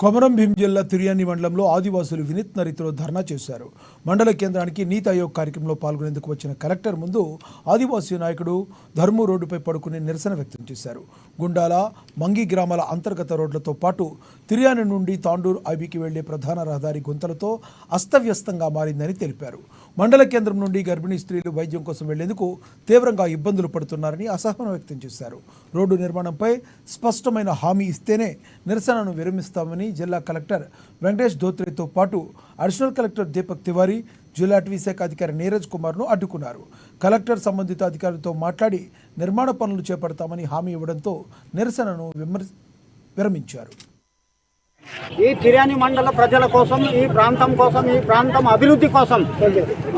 కొమరం భీం జిల్లా తిర్యాని మండలంలో ఆదివాసులు వినూత్న రీతిలో ధర్నా చేశారు. మండల కేంద్రానికి నీతి ఆయోగ్ కార్యక్రమంలో పాల్గొనేందుకు వచ్చిన కలెక్టర్ ముందు ఆదివాసీ నాయకుడు ధర్ము రోడ్డుపై పడుకుని నిరసన వ్యక్తం చేశారు. గుండాల, మంగి గ్రామాల అంతర్గత రోడ్లతో పాటు తిర్యాని నుండి తాండూరు ఐబీకి వెళ్లే ప్రధాన రహదారి గుంతలతో అస్తవ్యస్తంగా మారిందని తెలిపారు. మండల కేంద్రం నుండి గర్భిణీ స్త్రీలు వైద్యం కోసం వెళ్లేందుకు తీవ్రంగా ఇబ్బందులు పడుతున్నారని అసహనం వ్యక్తం చేశారు. రోడ్డు నిర్మాణంపై స్పష్టమైన హామీ ఇస్తేనే నిరసనను విరమిస్తామని జిల్లా కలెక్టర్ వెంకటేష్ ధోత్రేతో పాటు అడిషనల్ కలెక్టర్ దీపక్ తివారీ, జిల్లా అటవీ శాఖ అధికారి నీరజ్ కుమార్ను అడ్డుకున్నారు. కలెక్టర్ సంబంధిత అధికారులతో మాట్లాడి నిర్మాణ పనులు చేపడతామని హామీ ఇవ్వడంతో నిరసనను విరమించారు. ఈ తిర్యాని మండల ప్రజల కోసం, ఈ ప్రాంతం కోసం, ఈ ప్రాంతం అభివృద్ధి కోసం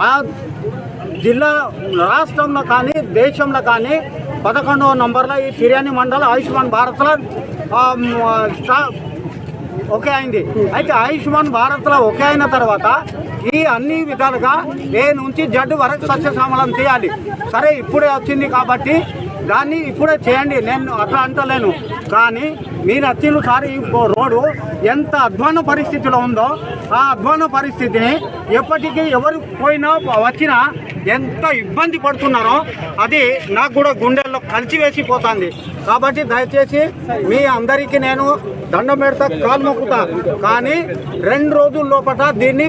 ఆ జిల్లా రాష్ట్రంలో కానీ దేశంలో కానీ 11వ నంబర్లో ఈ తిర్యాని మండలం ఆయుష్మాన్ భారత్లో ఓకే అయింది. అయితే ఆయుష్మాన్ భారత్లో ఓకే అయిన తర్వాత ఈ అన్ని విధాలుగా ఏ నుంచి జడ్డు వరకు సస్యశ్యామలం చేయాలి. సరే, ఇప్పుడే వచ్చింది కాబట్టి దాన్ని ఇప్పుడే చేయండి, నేను అట్లా అంటలేను. కానీ మీరు వచ్చిన సారి ఈ రోడ్డు ఎంత అధ్వాన పరిస్థితిలో ఉందో ఆ అధ్వాన పరిస్థితిని ఎప్పటికీ ఎవరు పోయినా వచ్చినా ఎంత ఇబ్బంది పడుతున్నారో అది నాకు కూడా గుండెల్లో కలిసివేసిపోతుంది. కాబట్టి దయచేసి మీ అందరికీ నేను దండం పెడతా, కాలు మొక్కుతా. కానీ 2 రోజుల లోపల దీన్ని